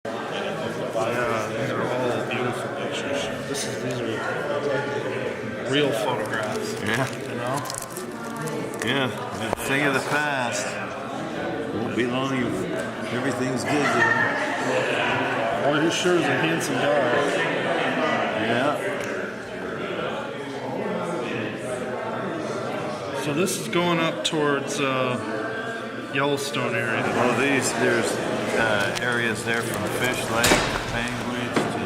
Yeah, these are all beautiful pictures. These are real photographs. Yeah. You know? Yeah. A thing of the past. Won't be long. Everything's digital. Well, he sure is a handsome guy. Yeah. So this is going up towards Yellowstone area. Well, there's areas there from Fish Lake, Penguins to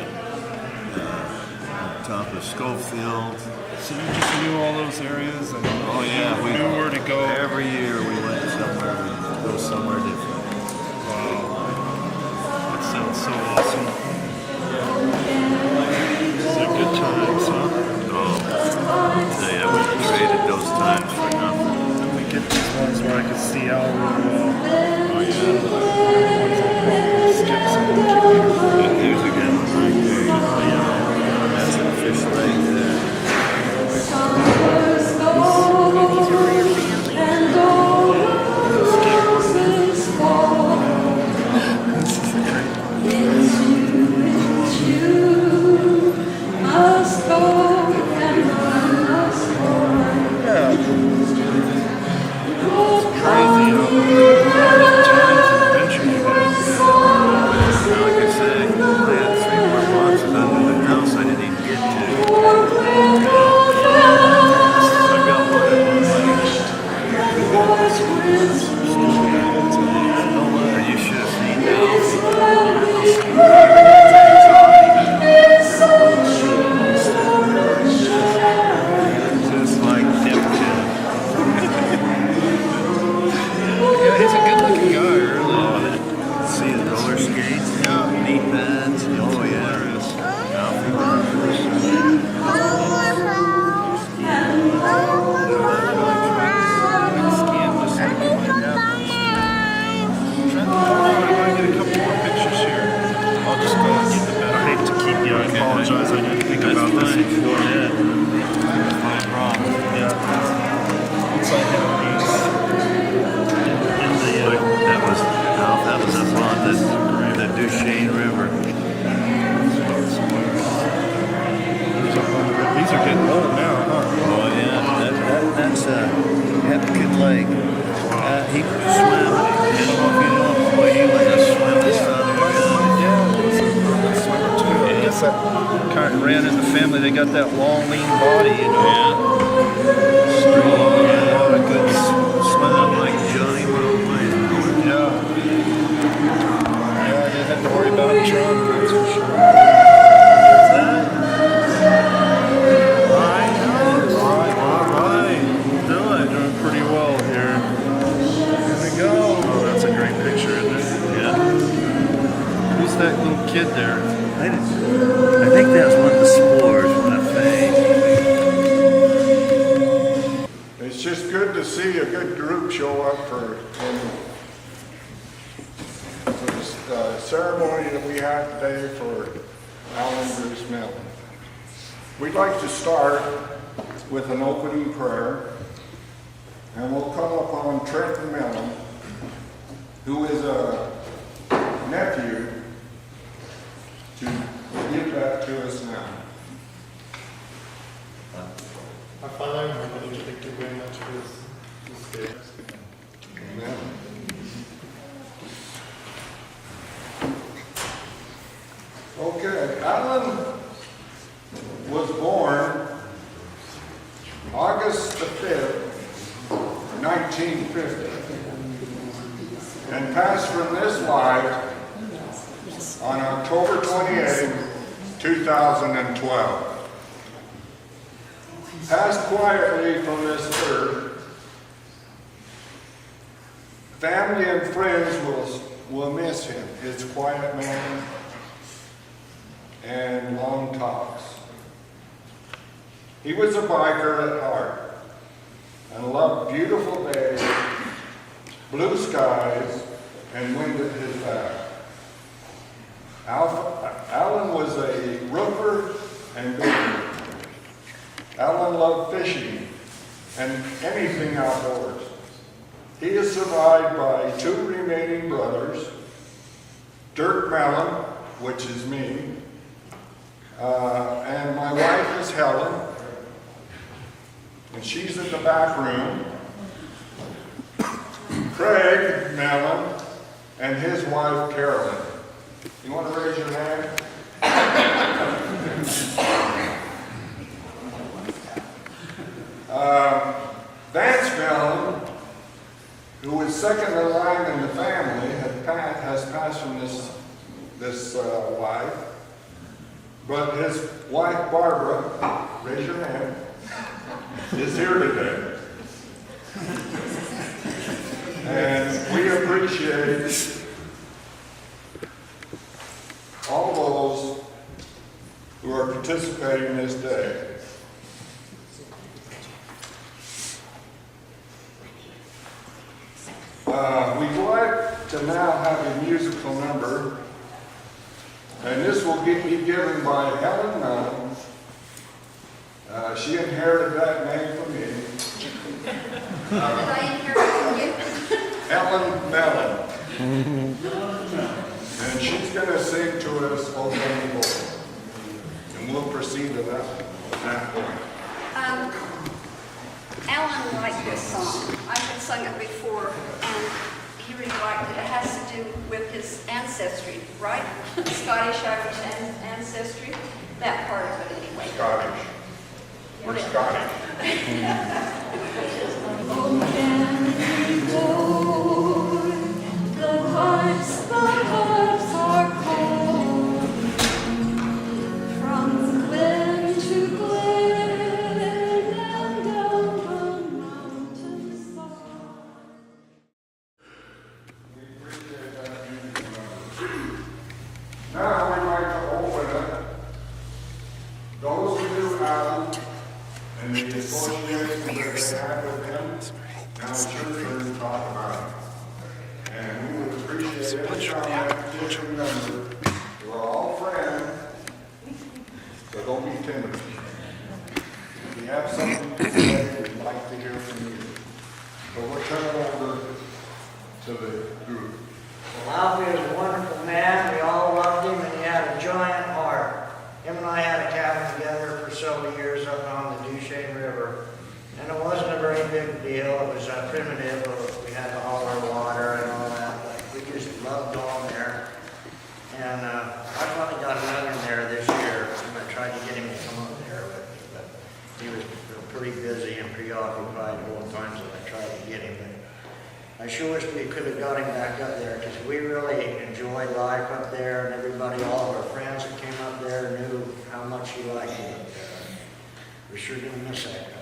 top of Schofield. So you just knew all those areas? And Oh yeah, we knew where to go. Every year we went somewhere. We go somewhere different. Wow, that sounds so awesome. These are good times, huh? Oh, tell you, I wouldn't have traded those times for nothing. We get these ones where I can see Al really well. Oh yeah. Skip some of the And there's a good one right there. That's a Fish Lake there. Kind of ran in the family. They got that long, lean body, you know. Yeah. Strong. Yeah. A lot of good swim like Johnny Wellman. Yeah. Yeah, I didn't have to worry about a drunk, that's for sure. Doing pretty well here. Here we go. Oh, that's a great picture, isn't it? Yeah. Who's that little kid there? I think that's one of the spores when I think. It's just good to see a good group show up for the ceremony that we have today for Alan Bruce Mellen. We'd like to start with an opening prayer, and we'll come upon Trenton Mellen, who is a nephew, to give that to us now. Our Father, in heaven, we thank you very much for this day. Amen. Okay, Alan was born August the 5th, 1950, and passed from this life on October 28, 2012. Passed quietly from this earth. Family and friends will miss him, his quiet manner and long talks. He was a biker at heart and loved beautiful days, blue skies, and wind at his back. Alan was a roofer and builder. Alan loved fishing and anything outdoors. He is survived by two remaining brothers, Dirk Mellen which is me. And my wife is Helen, and she's in the back room. Craig Mellen and his wife Carolyn. You want to raise your hand? Vance Mellen, who is second in line in the family, has passed from this life. But his wife Barbara, raise your hand, is here today. And we appreciate all those who are participating this day. We'd like to now have a musical number, and this will be given by Helen Mellen. She inherited that name from me. Did I inherit from you? Helen Mellen. And she's going to sing to us "Open the Door." And we'll proceed to that point. Alan liked this song. I had sung it before, and he really liked it. It has to do with his ancestry, right? Scottish, Irish ancestry. That part of it, anyway. Scottish. We're Scottish. Open the door, the hearts are cold. From glen to glen and down the mountainside. Now we'd like to open it. Those who knew Alan and the association that they had with him, now it's your turn to talk about it. And we would appreciate every comment, just remember, we're all friends, so don't be timid. If you have something to say, we'd like to hear from you. So we'll turn it over to the group. Well, Alfie was a wonderful man. We all loved him, and he had a giant heart. Him and I had a cabin together for several years up on the Duchesne River. And it wasn't a very big deal. It was primitive. We had all our water and all that, but we just loved going there. And I finally got another in there this year. I tried to get him to come up there with me, but he was pretty busy and preoccupied the whole time, so I tried to get him. But I sure wish we could have got him back up there, because we really enjoyed life up there, and everybody, all of our friends that came up there knew how much he liked it up there. We're sure going to miss that guy.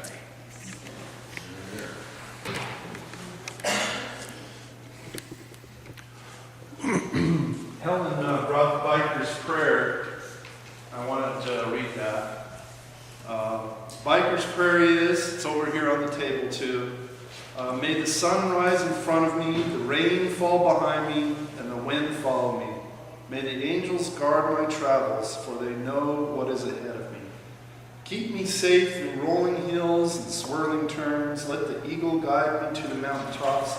Helen brought the Biker's Prayer. I wanted to read that. Biker's Prayer it's over here on the table too. May the sun rise in front of me, the rain fall behind me, and the wind follow me. May the angels guard my travels, for they know what is ahead of me. Keep me safe through rolling hills and swirling turns. Let the eagle guide me to the mountaintops.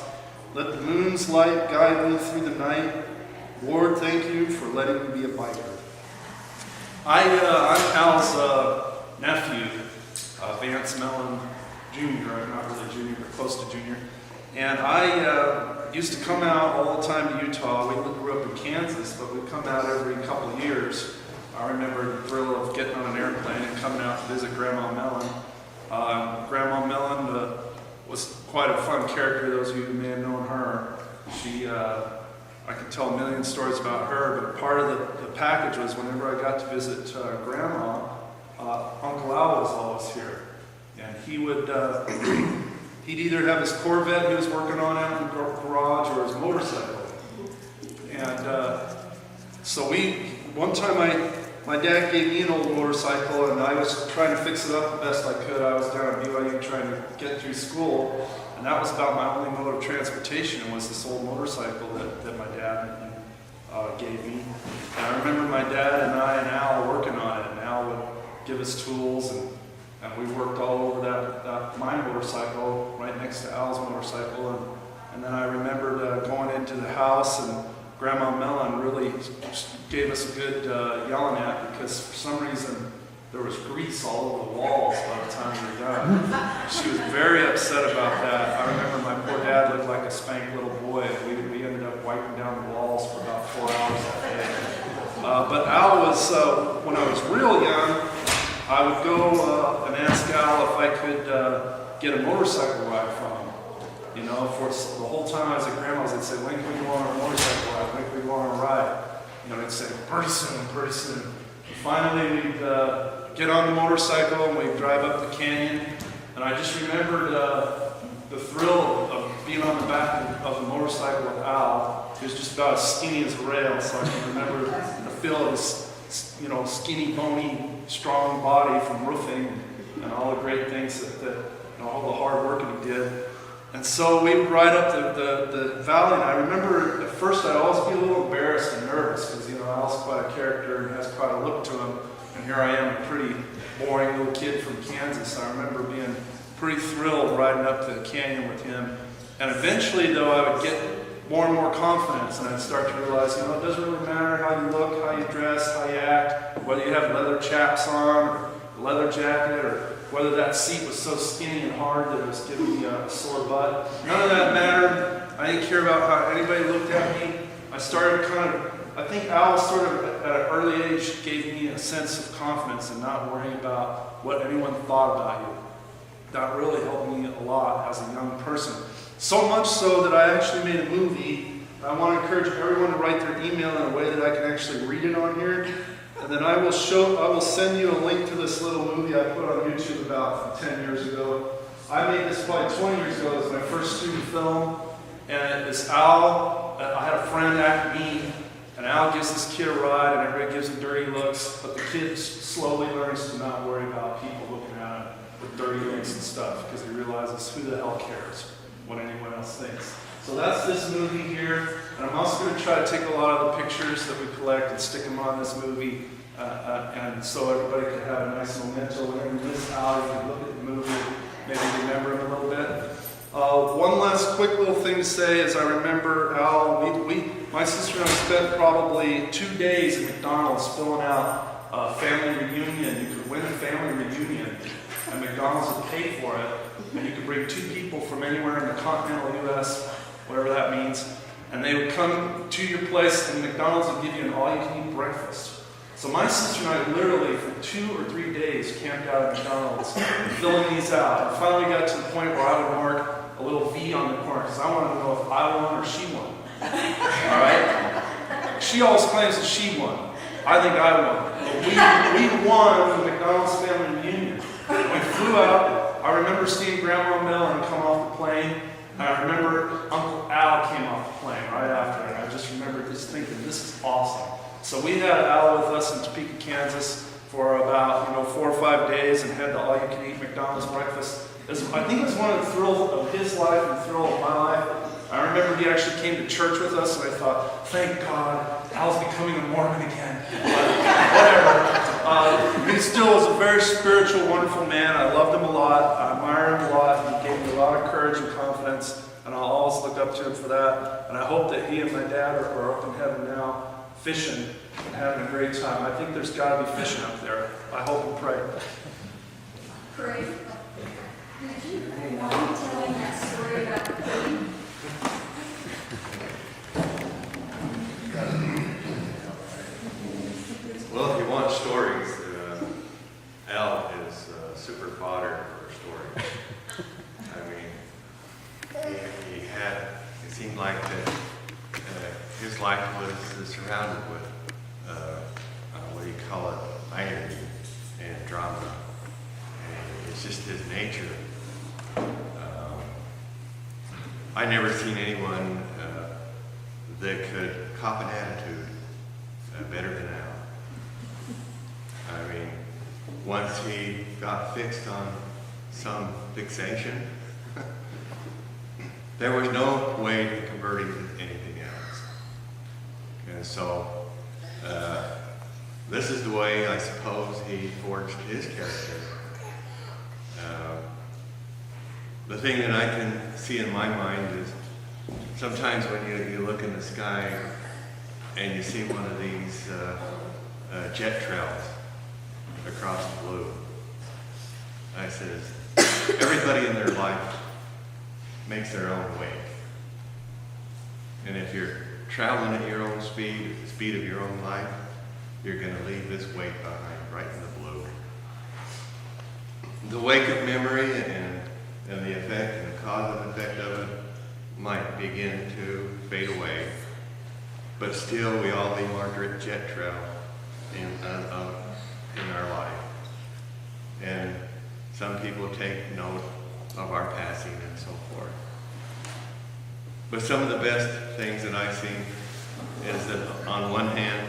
Let the moon's light guide me through the night. Lord, thank you for letting me be a biker. I'm Al's nephew, Vance Mellen Jr. I'm not really junior, but close to junior. And I used to come out all the time to Utah. We grew up in Kansas, but we'd come out every couple of years. I remember the thrill of getting on an airplane and coming out to visit Grandma Mellen. Grandma Mellen was quite a fun character. Those of you who may have known her. I could tell a million stories about her, but part of the package was whenever I got to visit Grandma, Uncle Al was always here. And he would, he'd either have his Corvette he was working on out in the garage or his motorcycle. And so one time my dad gave me an old motorcycle, and I was trying to fix it up the best I could. I was down at BYU trying to get through school, and that was about my only mode of transportation, was this old motorcycle that my dad gave me. And I remember my dad and I and Al working on it, and Al would give us tools, and we worked all over my motorcycle right next to Al's motorcycle. And then I remembered going into the house, and Grandma Mellen really gave us a good yelling at, because for some reason there was grease all over the walls by the time we were done. She was very upset about that. I remember my poor dad looked like a spanked little boy. We ended up wiping down the walls for about 4 hours that day. But Al was, when I was real young, I would go and ask Al if I could get a motorcycle ride from him. You know, for the whole time I was at Grandma's, they'd say, when can we go on a motorcycle ride? When can we go on a ride? You know, they'd say, pretty soon, pretty soon. And finally, we'd get on the motorcycle and we'd drive up the canyon. And I just remembered the thrill of being on the back of the motorcycle with Al. He was just about as skinny as a rail, so I can remember the feel of his, you know, skinny, bony, strong body from roofing and all the great things that you know, all the hard work that he did. And so we would ride up the valley, and I remember at first I'd always be a little embarrassed and nervous, because, you know, Al's quite a character and has quite a look to him, and here I am, a pretty boring little kid from Kansas. I remember being pretty thrilled riding up the canyon with him, and eventually, though, I would get more and more confidence, and I'd start to realize, you know, it doesn't really matter how you look, how you dress, how you act, whether you have leather chaps on, or a leather jacket, or whether that seat was so skinny and hard that it was giving me a sore butt. None of that mattered. I didn't care about how anybody looked at me. I started I think Al sort of at an early age gave me a sense of confidence and not worrying about what anyone thought about you. That really helped me a lot as a young person. So much so that I actually made a movie. I want to encourage everyone to write their email in a way that I can actually read it on here. And then I will send you a link to this little movie I put on YouTube about 10 years ago. I made this probably 20 years ago. It was my first student film. And it's Al. I had a friend act me. And Al gives this kid a ride, and everybody gives him dirty looks. But the kid slowly learns to not worry about people looking at him with dirty looks and stuff, because he realizes who the hell cares what anyone else thinks. So that's this movie here, and I'm also going to try to take a lot of the pictures that we collect and stick them on this movie, and so everybody can have a nice memento. Whenever you miss Al, you can look at the movie, maybe remember him a little bit. One last quick little thing to say is I remember Al, my sister and I spent probably 2 days at McDonald's filling out a family reunion. You could win a family reunion, and McDonald's would pay for it, and you could bring 2 people from anywhere in the continental U.S., whatever that means, and they would come to your place, and McDonald's would give you an all-you-can-eat breakfast. So my sister and I literally, for 2 or 3 days, camped out at McDonald's, filling these out. And finally got to the point where I would mark a little V on the corner, because I wanted to know if I won or she won. All right? She always claims that she won. I think I won. But we won the McDonald's family reunion. We flew out. I remember seeing Grandma Mellen come off the plane. And I remember Uncle Al came off the plane right after, and I just remember just thinking, this is awesome. So we had Al with us in Topeka, Kansas for about 4 or 5 days, and had the all-you-can-eat McDonald's breakfast. I think it was one of the thrills of his life and the thrill of my life. I remember he actually came to church with us, and I thought, thank God, Al's becoming a Mormon again. But whatever. He still is a very spiritual, wonderful man. I loved him a lot. I admire him a lot. He gave me a lot of courage and confidence, and I'll always look up to him for that. And I hope that he and my dad are up in heaven now, fishing and having a great time. I think there's got to be fishing up there. I hope and pray. Pray. Would you mind telling that story about the pudding? Well, if you want stories, Al is super fodder for stories. I mean, it seemed like that his life was surrounded with, what do you call it, irony and drama. And it's just his nature. I never seen anyone that could cop an attitude better than Al. I mean, once he got fixed on some fixation, there was no way to convert him to anything else. And so, this is the way I suppose he forged his character. The thing that I can see in my mind is sometimes when you look in the sky and you see one of these jet trails across the blue. I says, everybody in their life makes their own wake. And if you're traveling at your own speed, at the speed of your own life, you're going to leave this wake behind, right in the blue. The wake of memory and the effect and the cause and effect of it might begin to fade away, but still we all leave our jet trail in our life. And some people take note of our passing and so forth. But some of the best things that I've seen is that on one hand,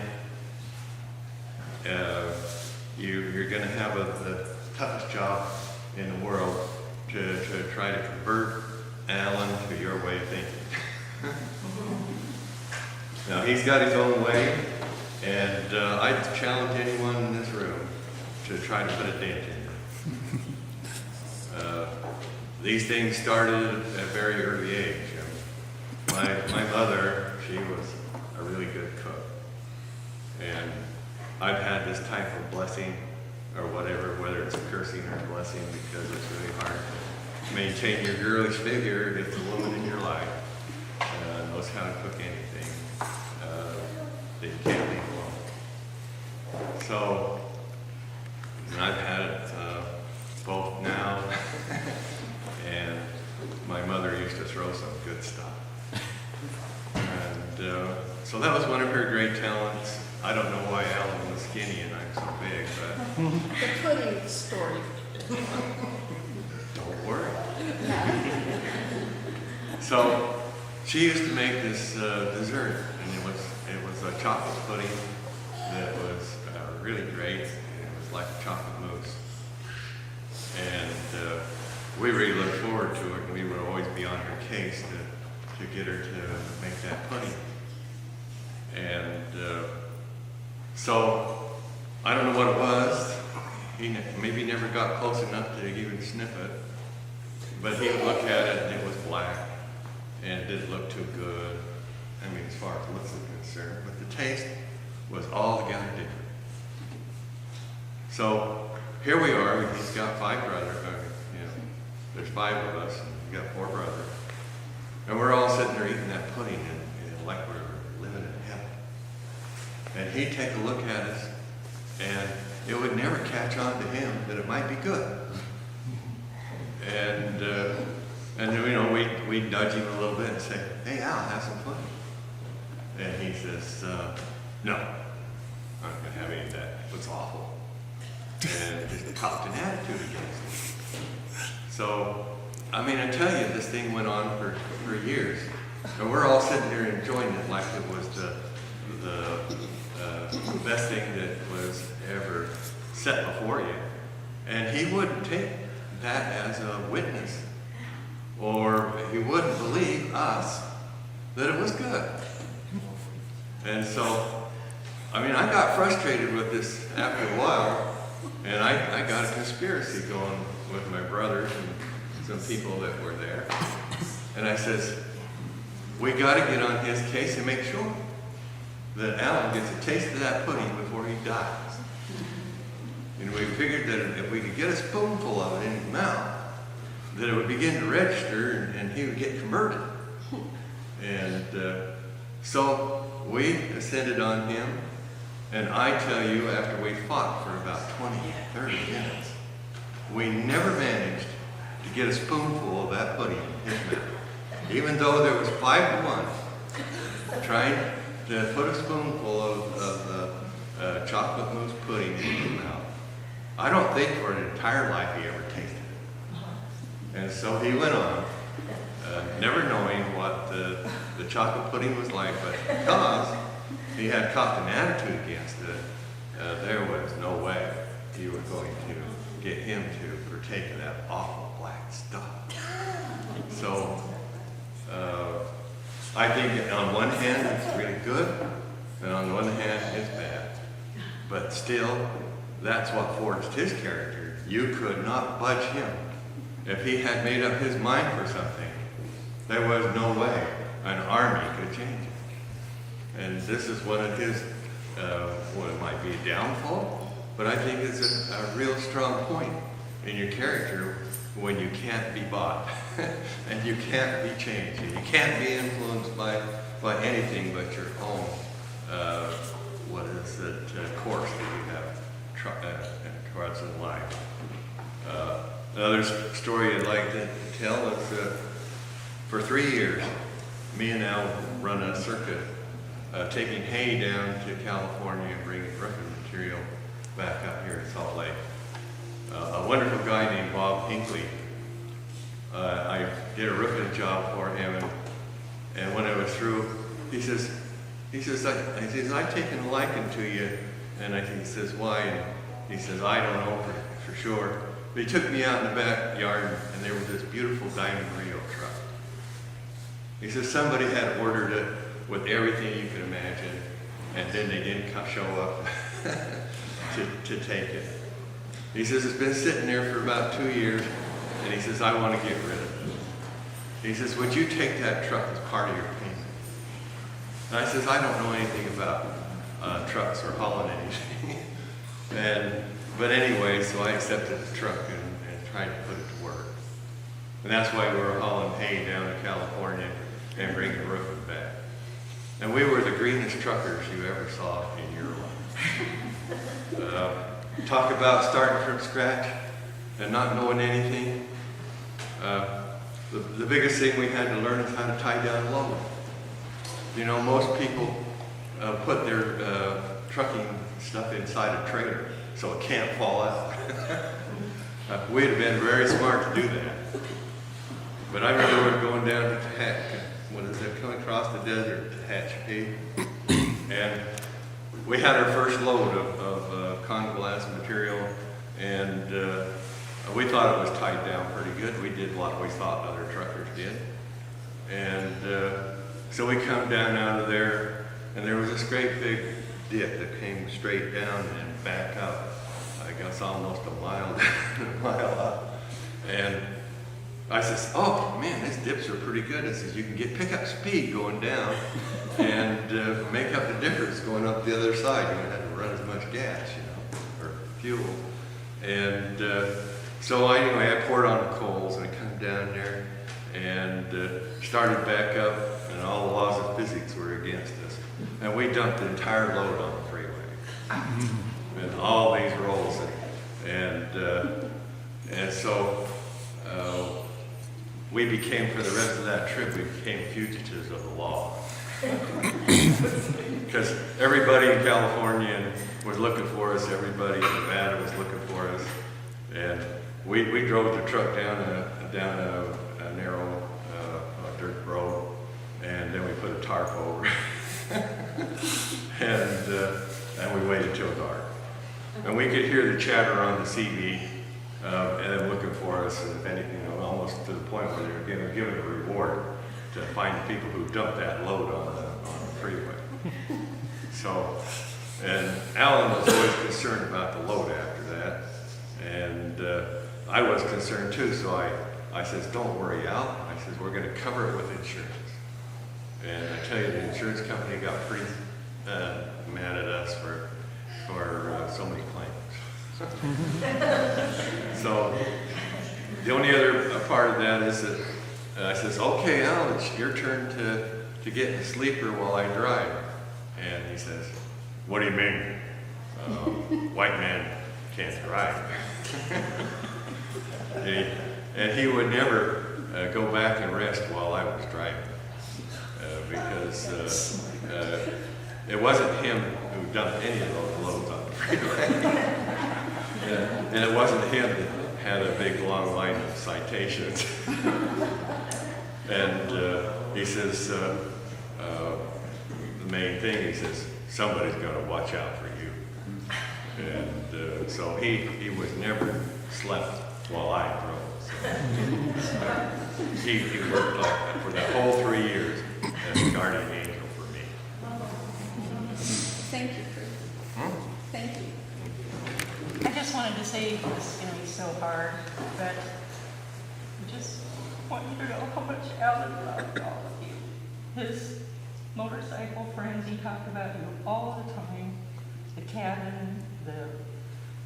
you're going to have the toughest job in the world to try to convert Alan to your way of thinking. Now, he's got his own way, and I challenge anyone in this room to try to put a dent in it. These things started at a very early age. My mother, she was a really good cook. And I've had this type of blessing or whatever, whether it's a cursing or a blessing, because it's really hard to maintain your girlish figure if the woman in your life knows how to cook anything that you can't leave alone. So, and I've had it both now and my mother used to throw some good stuff. And so that was one of her great talents. I don't know why Alan was skinny and I'm so big, but The pudding story. don't worry. So she used to make this dessert, and it was a chocolate pudding that was really great. It was like a chocolate mousse, and we really looked forward to it. And we would always be on her case to get her to make that pudding. And so I don't know what it was. He maybe never got close enough to even sniff it, but he would look at it and it was black and it didn't look too good. I mean, as far as looks are concerned, but the taste was altogether different. So here we are. He's got 5 brothers. There's 5 of us, and we've got 4 brothers. And we're all sitting there eating that pudding and like we're living in heaven. And he'd take a look at us, and it would never catch on to him that it might be good. And we'd nudge him a little bit and say, "Hey, Al, have some pudding." And he says, "No, I'm not going to have any of that. It's awful." And just copped an attitude against it. So, I mean, I tell you, this thing went on for years. And we're all sitting there enjoying it like it was the best thing that was ever set before you. And he wouldn't take that as a witness, or he wouldn't believe us that it was good. And so, I mean, I got frustrated with this after a while, and I got a conspiracy going with my brothers and some people that were there. And I says, we got to get on his case and make sure that Alan gets a taste of that pudding before he dies. And we figured that if we could get a spoonful of it in his mouth, that it would begin to register and he would get converted. And so we ascended on him. And I tell you, after we fought for about 20, 30 minutes, we never managed to get a spoonful of that pudding in his mouth. Even though there was 5 to 1, trying to put a spoonful of chocolate mousse pudding in his mouth. I don't think for an entire life he ever tasted it. And so he went on, never knowing what the chocolate pudding was like, but because he had copped an attitude against it, there was no way you were going to get him to partake of that awful black stuff. So I think on one hand it's really good, and on the other hand it's bad. But still, that's what forged his character. You could not budge him. If he had made up his mind for something, there was no way an army could change it. And this is one of his, what it might be a downfall, but I think it's a real strong point in your character when you can't be bought and you can't be changed and you can't be influenced by anything but your own, what is it, course that you have towards in life. Another story I'd like to tell is for 3 years, me and Al run a circuit taking hay down to California and bringing roofing material back up here in Salt Lake. A wonderful guy named Bob Hinckley. I did a roofing job for him, and when I was through, he says, I've taken a liking to you, and he says, why? And he says, I don't know for sure. But he took me out in the backyard, and there was this beautiful Diamond Rio truck. He says somebody had ordered it with everything you could imagine, and then they didn't show up to take it. He says it's been sitting there for about 2 years, and he says, I want to get rid of it. He says, would you take that truck as part of your payment? And I says, I don't know anything about trucks or hauling anything. But anyway, so I accepted the truck and tried to put it to work. And that's why we were hauling hay down to California and bringing roofing back. And we were the greenest truckers you ever saw in your life. Talk about starting from scratch and not knowing anything. The biggest thing we had to learn is how to tie down load. You know, most people put their trucking stuff inside a trailer so it can't fall out. We'd have been very smart to do that. But I remember going down to coming across the desert to Tehachapi, and we had our first load of con-glass material, and we thought it was tied down pretty good. We did what we thought other truckers did. And so we come down out of there, and there was this great big dip that came straight down and back up, I guess almost a mile up. And I says, oh man, these dips are pretty good. I says, you can pick up speed going down and make up the difference going up the other side. You don't have to run as much gas, or fuel. And so anyway, I poured on the coals and I come down there and started back up, and all the laws of physics were against us. And we dumped the entire load on the freeway. And all these rolls. And so we became, for the rest of that trip, we became fugitives of the law. Because everybody in California was looking for us, everybody in Nevada was looking for us. And we drove the truck down a narrow dirt road, and then we put a tarp over and we waited till dark. And we could hear the chatter on the CB, and them looking for us, and if anything, almost to the point where they were giving a reward to find the people who dumped that load on the freeway. So, and Alan was always concerned about the load after that, and I was concerned too, so I says, don't worry, Al. I says, we're going to cover it with insurance. And I tell you, the insurance company got pretty mad at us for so many claims. So the only other part of that is that I says, okay, Al, it's your turn to get in the sleeper while I drive. And he says, what do you mean? White man can't drive. And he would never go back and rest while I was driving, because it wasn't him who dumped any of those loads on the freeway. And it wasn't him that had a big long line of citations. And he says, the main thing, he says, somebody's going to watch out for you. And so he was never slept while I drove. So he worked like for that whole 3 years as a guardian angel for me. Thank you, Chris. Thank you. I just wanted to say this is going to be so hard, but I just want you to know how much Alan loved all of you. His motorcycle friends, he talked about you all the time. The cabin, the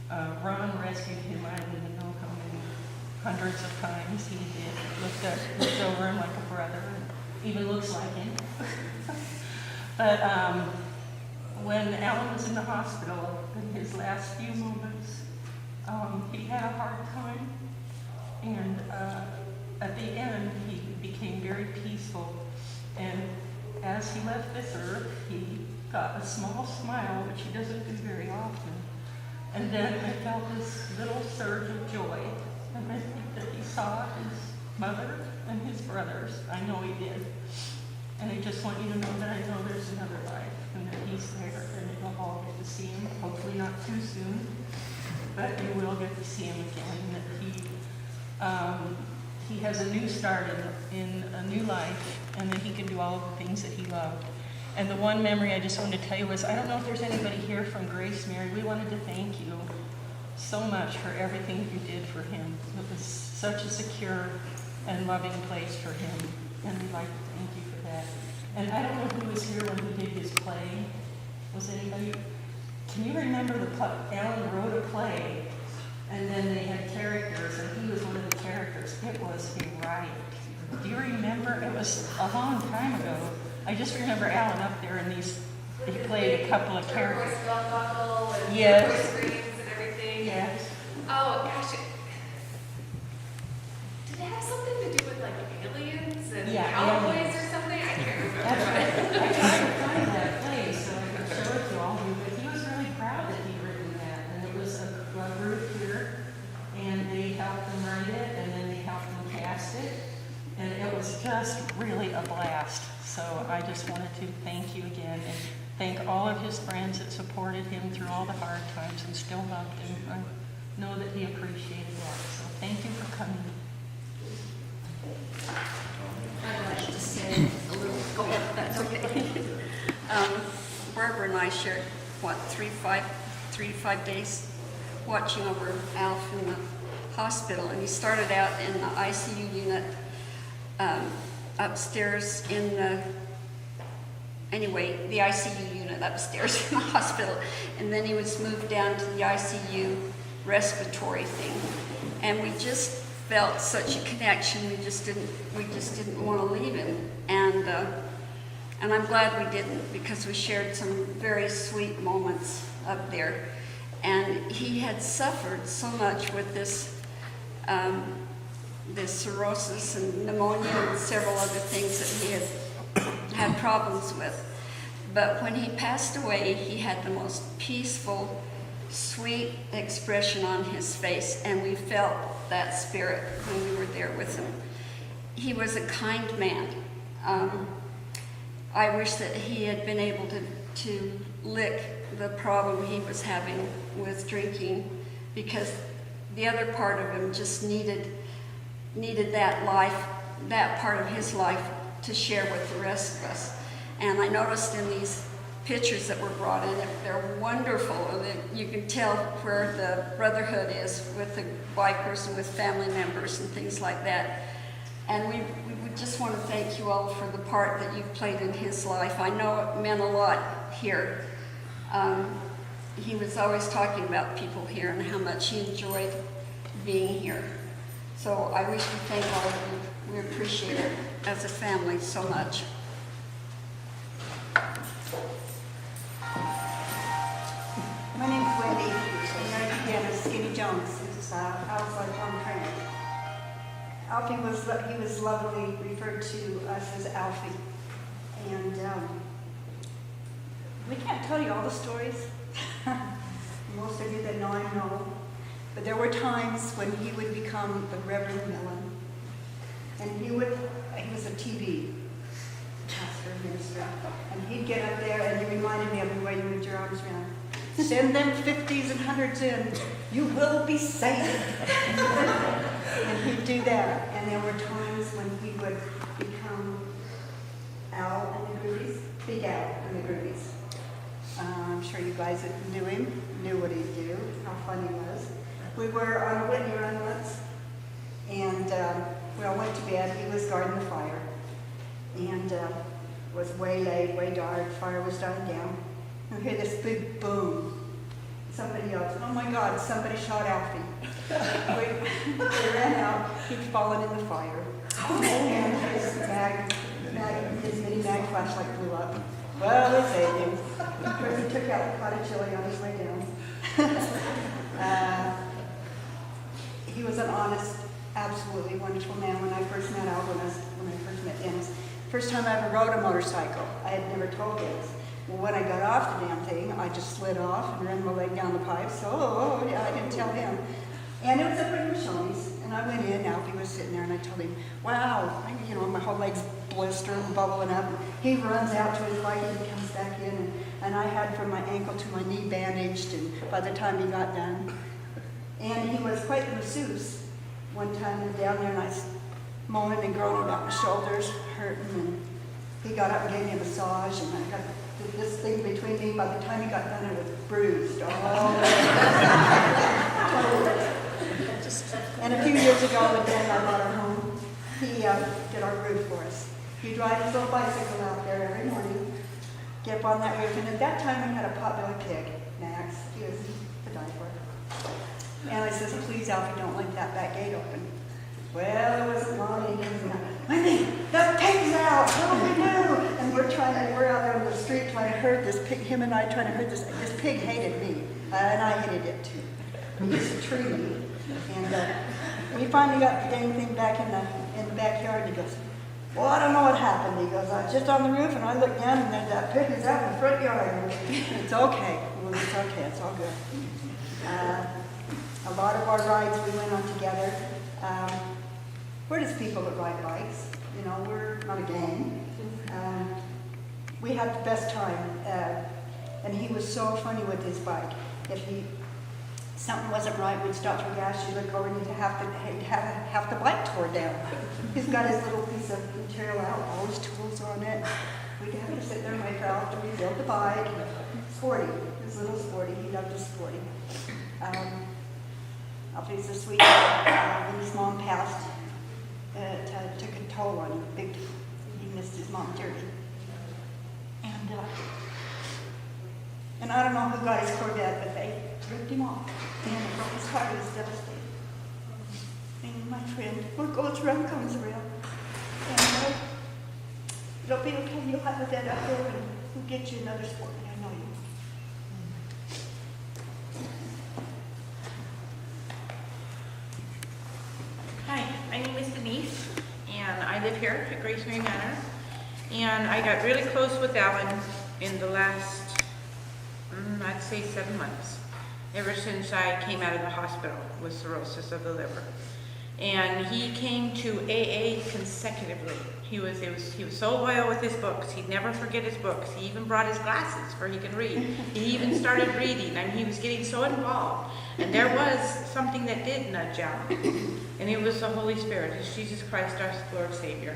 Ron rescued him. I don't even know how many hundreds of times he did. Looked over him like a brother, and even looks like him. But when Alan was in the hospital, in his last few moments, he had a hard time, and at the end, he became very peaceful. And as he left this earth, he got a small smile, which he doesn't do very often. And then I felt this little surge of joy, and I think that he saw his mother and his brothers. I know he did. And I just want you to know that I know there's another life, and that he's there, and you'll all get to see him, hopefully not too soon, but you will get to see him again, and that he has a new start in a new life, and that he can do all of the things that he loved. And the one memory I just wanted to tell you was, I don't know if there's anybody here from Grace Mary. We wanted to thank you so much for everything that you did for him. It was such a secure and loving place for him, and we'd like to thank you for that. And I don't know who was here when he did his play. Was anybody? Can you remember the play? Alan wrote a play, and then they had characters, and he was one of the characters. It was a riot. Do you remember? It was a long time ago. I just remember Alan up there, and he played a couple of characters. Belt buckle and Yes. screens and everything. Yes. Oh gosh, did it have something to do with like aliens and Yeah, cowboys aliens. or something? I can't remember. That's right. I tried to find that play so I could show it to all of you, but he was really proud that he'd written that. And it was a group here, and they helped him write it, and then they helped him cast it. And it was just really a blast. So I just wanted to thank you again, and thank all of his friends that supported him through all the hard times and still loved him. I know that he appreciated that. So thank you for coming. I'd like to say a little, oh, that's okay. Barbara and I shared, what, 3 to 5 days watching over Alf in the hospital, and he started out in the ICU unit upstairs in the ICU unit upstairs in the hospital, and then he was moved down to the ICU respiratory thing, and we just felt such a connection. We just didn't want to leave him, and I'm glad we didn't, because we shared some very sweet moments up there, and he had suffered so much with this cirrhosis and pneumonia and several other things that he had problems with. But when he passed away, he had the most peaceful, sweet expression on his face, and we felt that spirit when we were there with him. He was a kind man. I wish that he had been able to lick the problem he was having with drinking, because the other part of him just needed that life, that part of his life, to share with the rest of us. And I noticed in these pictures that were brought in, they're wonderful. You can tell where the brotherhood is with the bikers and with family members and things like that. And we would just want to thank you all for the part that you've played in his life. I know it meant a lot here. He was always talking about people here and how much he enjoyed being here. So I wish to thank all of you. We appreciate it as a family so much. My name's Wendy, and I began as Skinny Jones since I was like on train. Alfie was lovingly referred to us as Alfie. And we can't tell you all the stories. Most of you that know him know. But there were times when he would become the Reverend Mellen. And he was a TV pastor, minister. And he'd get up there and he reminded me of the way you moved your arms around. Send them 50s and 100s in. You will be saved. And he'd do that. And there were times when he would become Al and the Groovies, Big Al and the Groovies. I'm sure you guys that knew him knew what he'd do, how fun he was. We were on a Whitney run once, and we all went to bed. He was guarding the fire. And was way late, way dark, fire was dying down. And we hear this big boom. Somebody yells, "Oh my God, somebody shot Alfie." We ran out, he'd fallen in the fire. And his mini mag flashlight blew up. Well, they saved him. Of course, he took out the pot of chili on his way down. He was an honest, absolutely wonderful man. When I first met Al, when I first met Dennis, first time I ever rode a motorcycle, I had never told Dennis. Well, when I got off the damn thing, I just slid off and ran my leg down the pipe. So, yeah, I didn't tell him. And it was up at Shoney's, and I went in, Alfie was sitting there, and I told him, wow, my whole leg's blistering and bubbling up. He runs out to his bike, and he comes back in, and I had from my ankle to my knee bandaged, and by the time he got done. And he was quite the masseuse. One time I was down there, and I was moaning and groaning about my shoulders hurting, and he got up and gave me a massage, and I got this thing between me. By the time he got done, it was bruised all over. And a few years ago, when Dan and I bought our home, he did our roof for us. He'd ride his little bicycle out there every morning, get up on that roof, and at that time we had a potbelly pig, Max. He was to die for. And I says, "Please, Alfie, don't let that back gate open." Well, it wasn't long, and he comes out, "Wendy, the pig's out, what do we do?" And we're out there on the street trying to herd this pig, him and I trying to herd this pig hated me, and I hated it too. He used to tree me. And we finally got the dang thing back in the backyard, and he goes, "Well, I don't know what happened." He goes, "I was just on the roof, and I looked down, and then that pig is out in the front yard." It's okay. Well, it's okay. It's all good. A lot of our rides we went on together. We're just people that ride bikes. We're not a gang. We had the best time. And he was so funny with his bike. If something wasn't right, we'd stop for gas, you'd look over, and he'd have half the bike tore down. He's got his little piece of material out, all his tools on it. We'd have to sit there and wait for Al to rebuild the bike. Sporty, his little Sporty, he loved his Sporty. Alfie's a sweet guy. When his mom passed, it took a toll on him. He missed his mom dearly. And I don't know who got his Corvette, but they ripped him off. And his heart was devastated. And my friend, what goes around comes around. And it'll be okay. You'll have a vet up there, and we'll get you another Sporty. I know you. Hi, my name is Denise, and I live here at Grace Mary Manor. And I got really close with Alan in the last, I'd say 7 months, ever since I came out of the hospital with cirrhosis of the liver. And he came to AA consecutively. He was so loyal with his books. He'd never forget his books. He even brought his glasses where he could read. He even started reading, and he was getting so involved. And there was something that did nudge out, and it was the Holy Spirit. It's Jesus Christ, our Lord Savior.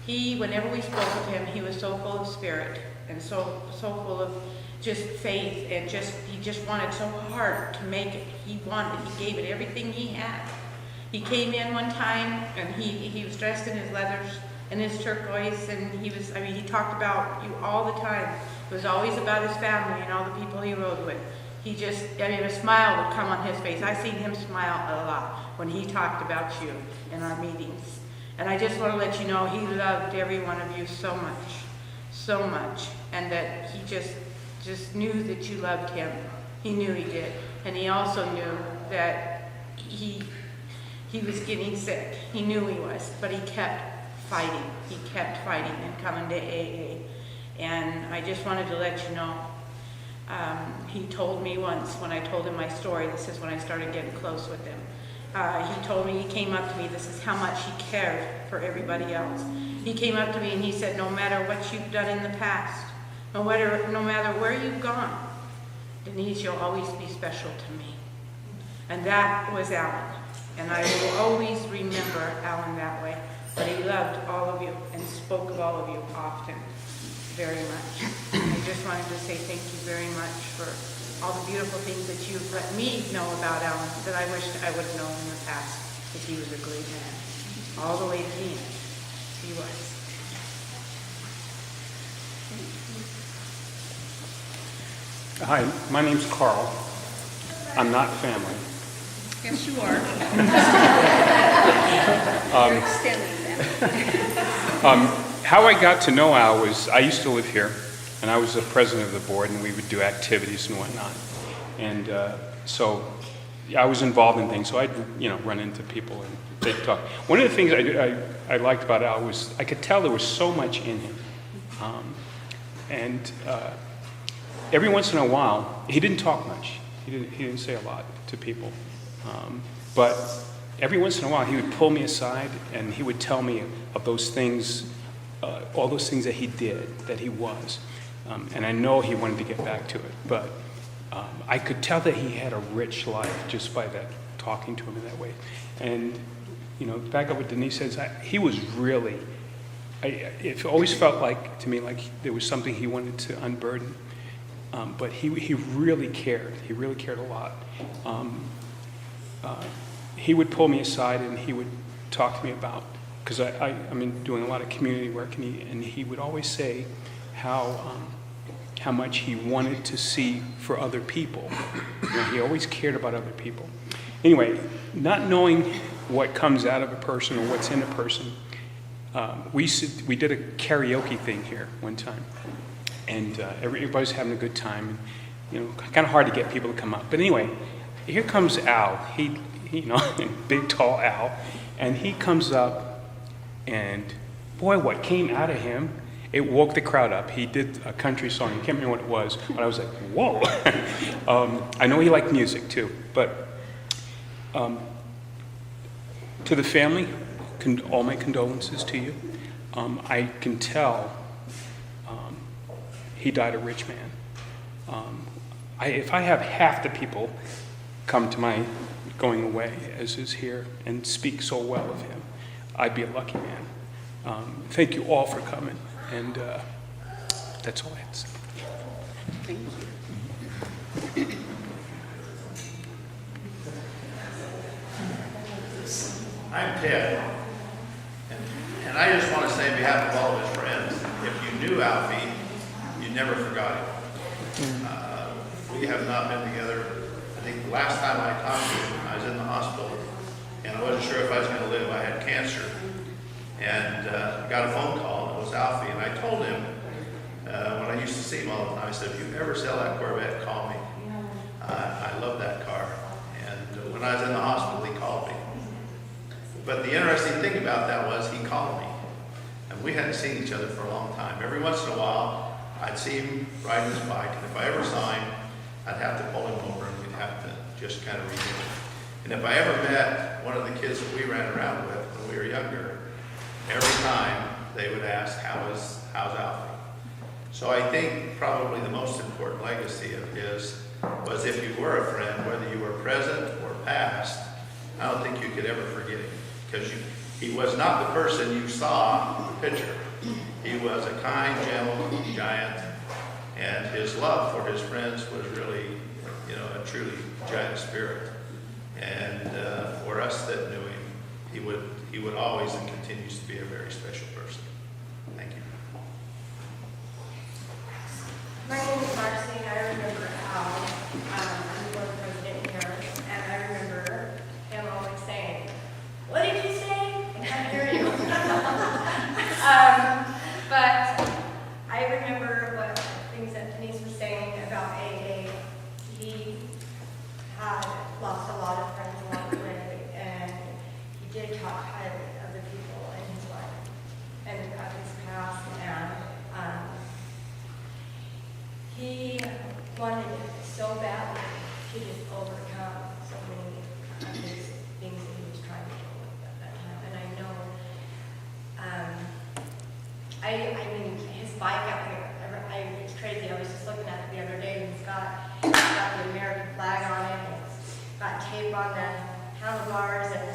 Whenever we spoke with him, he was so full of spirit and so full of just faith, and he just wanted so hard to make it. He gave it everything he had. He came in one time, and he was dressed in his leathers and his turquoise, and he talked about you all the time. It was always about his family and all the people he rode with. A smile would come on his face. I seen him smile a lot when he talked about you in our meetings. And I just want to let you know he loved every one of you so much, and that he just knew that you loved him. He knew he did. And he also knew that he was getting sick. He knew he was, but he kept fighting. He kept fighting and coming to AA. And I just wanted to let you know, he told me once when I told him my story, this is when I started getting close with him. He told me, he came up to me, this is how much he cared for everybody else. He came up to me and he said, no matter what you've done in the past, no matter where you've gone, Denise, you'll always be special to me. And that was Alan. And I will always remember Alan that way. But he loved all of you and spoke of all of you often, very much. I just wanted to say thank you very much for all the beautiful things that you've let me know about Alan that I wished I would have known in the past, because he was a great man. All the way to the end, he was. Hi, my name's Carl. I'm not family. Yes, you are. You're extending them. How I got to know Al was, I used to live here, and I was the president of the board, and we would do activities and whatnot. And so I was involved in things, so I'd run into people and they'd talk. One of the things I liked about Al was I could tell there was so much in him. And every once in a while, he didn't talk much. He didn't say a lot to people. But every once in a while, he would pull me aside and he would tell me of those things, all those things that he did, that he was. And I know he wanted to get back to it, but I could tell that he had a rich life just by that, talking to him in that way. And, back up what Denise says, he was really, it always felt like, to me, like there was something he wanted to unburden. But he really cared. He really cared a lot. He would pull me aside and he would talk to me about, because I'm doing a lot of community work, and he would always say how much he wanted to see for other people. He always cared about other people. Anyway, not knowing what comes out of a person or what's in a person, we did a karaoke thing here one time. And everybody's having a good time. And, kind of hard to get people to come up. But anyway, here comes Al. He big, tall Al. And he comes up, and boy, what came out of him, it woke the crowd up. He did a country song. I can't remember what it was, but I was like, whoa. I know he liked music, too. But to the family, all my condolences to you. I can tell he died a rich man. If I have half the people come to my going away, as is here, and speak so well of him, I'd be a lucky man. Thank you all for coming, and that's all I had to say. Thank you. I'm Ted, and I just want to say on behalf of all of his friends, if you knew Alfie, you never forgot him. We have not been together. I think the last time I talked to him, I was in the hospital, and I wasn't sure if I was going to live. I had cancer, and got a phone call, and it was Alfie, and I told him, when I used to see him all the time, I said, if you ever sell that Corvette, call me. I love that car. And when I was in the hospital, he called me. But the interesting thing about that was he called me, and we hadn't seen each other for a long time. Every once in a while, I'd see him riding his bike, and if I ever saw him, I'd have to pull him over, and we'd have to just kind of read him. And if I ever met one of the kids that we ran around with when we were younger, every time they would ask, how's Alfie? So I think probably the most important legacy of his was, if you were a friend, whether you were present or past, I don't think you could ever forget him, because he was not the person you saw in the picture. He was a kind, gentle giant, and his love for his friends was really, a truly giant spirit. And for us that knew him, he would always and continues to be a very special person. Thank you. My name is Marcy. I remember Al. I'm the board president here, and I remember him always saying, "What did you say? I can't hear you." But I remember what things that Denise was saying about AA. He had lost a lot of friends along the way, and he did talk highly of the people in his life and of his past, and he wanted so badly to just overcome so many of his things that he was trying to deal with at that time. And I know, I mean, his bike out here, it's crazy. I was just looking at it the other day, and it's got the American flag on it, and it's got tape on the handlebars, and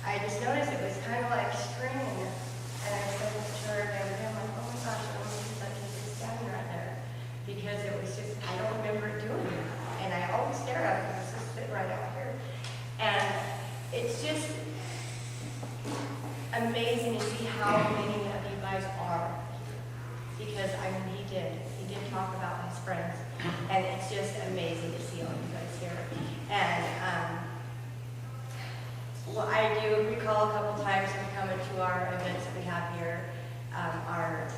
I just noticed it was kind of like string, and I said to her the other day, I'm like, oh my gosh, I don't think that he's just standing right there. Because it was just, I don't remember doing it. And I always stare at it, it's just sitting right out here. And it's just amazing to see how many of you guys are. Because I mean, he did talk about his friends. And it's just amazing to see all you guys here. And well, I do recall a couple times him coming to our events that we have here, our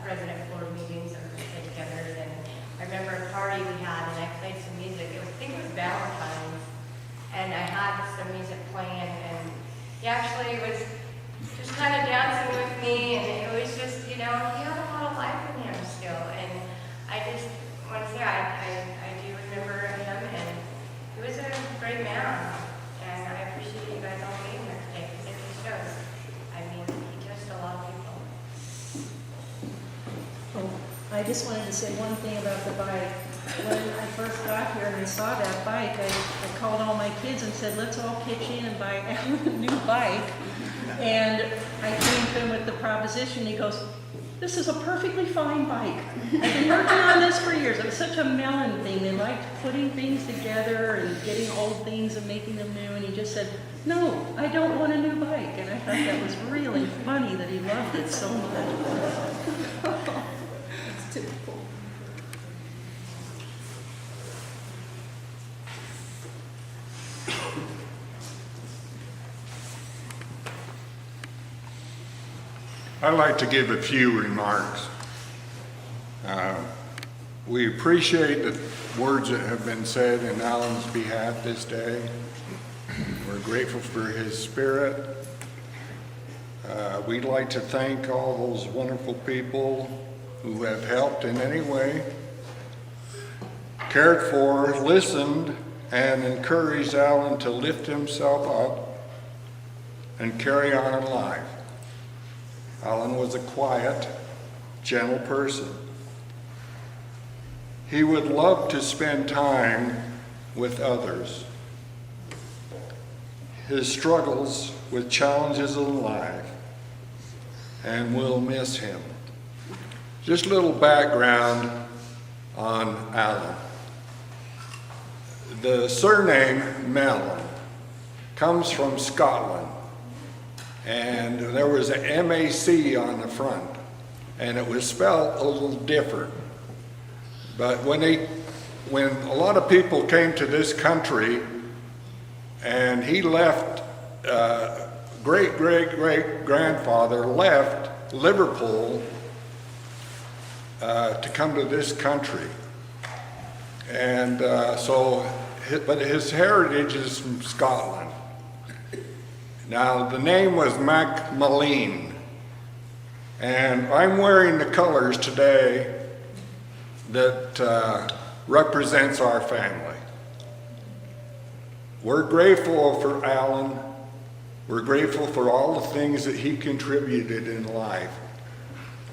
president board meetings or get-togethers. And I remember a party we had, and I played some music. I think it was Valentine's, and I had some music playing, and he actually was just kind of dancing with me, and it was just, you know, he had a lot of life in him still. And I just want to say I do remember him, and he was a great man. And I appreciate you guys all being here today, because it just shows. I mean, he touched a lot of people. Oh, I just wanted to say one thing about the bike. When I first got here and I saw that bike, I called all my kids and said, let's all pitch in and buy Alan a new bike. And I came to him with the proposition. He goes, this is a perfectly fine bike. I've been working on this for years. It was such a Mellen thing. They liked putting things together and getting old things and making them new. And he just said, no, I don't want a new bike. And I thought that was really funny that he loved it so much. It's typical. I'd like to give a few remarks. We appreciate the words that have been said in Alan's behalf this day. We're grateful for his spirit. We'd like to thank all those wonderful people who have helped in any way, cared for, listened, and encouraged Alan to lift himself up and carry on in life. Alan was a quiet, gentle person. He would love to spend time with others. His struggles with challenges in life, and we'll miss him. Just a little background on Alan. The surname Mellen comes from Scotland. And there was an M-A-C on the front, and it was spelled a little different. But when a lot of people came to this country, and he left, great-great-great-grandfather left Liverpool to come to this country. And but his heritage is from Scotland. Now, the name was Mellen, and I'm wearing the colors today that represents our family. We're grateful for Alan. We're grateful for all the things that he contributed in life.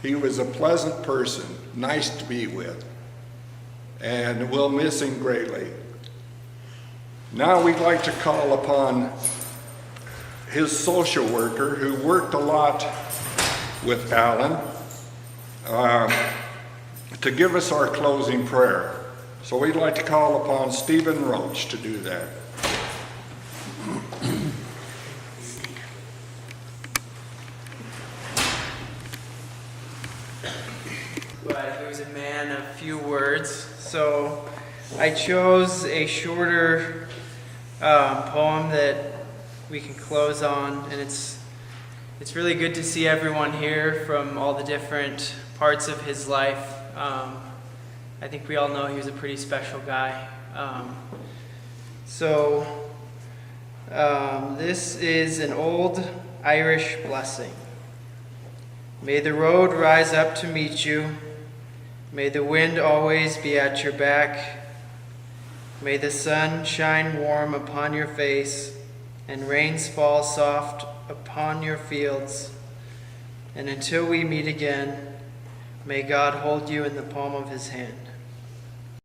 He was a pleasant person, nice to be with, and we'll miss him greatly. Now we'd like to call upon his social worker, who worked a lot with Alan, to give us our closing prayer. So we'd like to call upon Stephen Roach to do that. But he was a man of few words, so I chose a shorter poem that we can close on, and it's really good to see everyone here from all the different parts of his life. I think we all know he was a pretty special guy. This is an old Irish blessing. May the road rise up to meet you. May the wind always be at your back. May the sun shine warm upon your face, and rains fall soft upon your fields. And until we meet again, may God hold you in the palm of his hand.